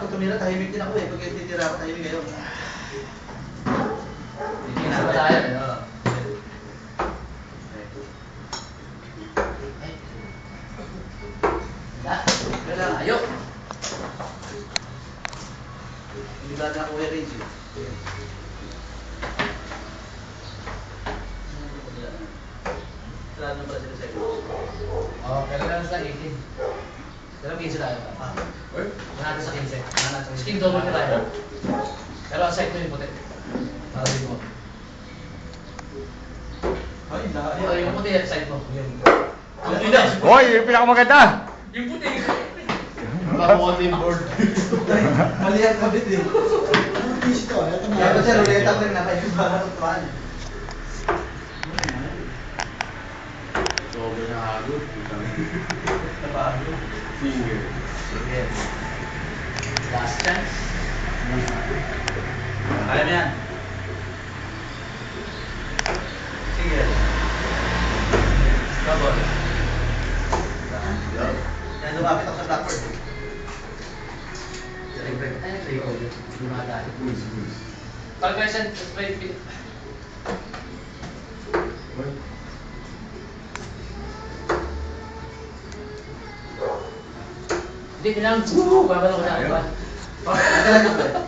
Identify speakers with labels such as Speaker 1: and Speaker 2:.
Speaker 1: pag tumira, tahimik din ako eh. Pag titira ako, tahimik kayo.
Speaker 2: Hindi na ba tayo?
Speaker 1: Wala, ayaw. Hindi ba na kuya range eh? Sarado na pala sila sa iyo.
Speaker 2: Oo, pero lang sa 18. Pero 15 tayo. Manatay sa 15. Skin double ka tayo. Pero ang side mo yung puti. Maraming mo.
Speaker 1: Ay,
Speaker 2: Oo, yung puti yung side mo.
Speaker 3: Hoy, yung pinakamaganda!
Speaker 2: Yung puti.
Speaker 4: Naka-bottom board.
Speaker 1: Mali ang kabit eh. Kaya ba siya, ruleta ko rin nakainin para kutuan.
Speaker 4: Sobrang nakagod.
Speaker 1: Nabago.
Speaker 4: Finger.
Speaker 2: Sige. Last chance.
Speaker 1: Kaya mo yan. Sige. Kabol. Yan, lumapit ako sa blackboard.
Speaker 2: Ay, triko. Lumatay. Pag present, straight fit. Hindi, kailangan. Babalo ko na ako ba?
Speaker 1: Nagkalag ako eh.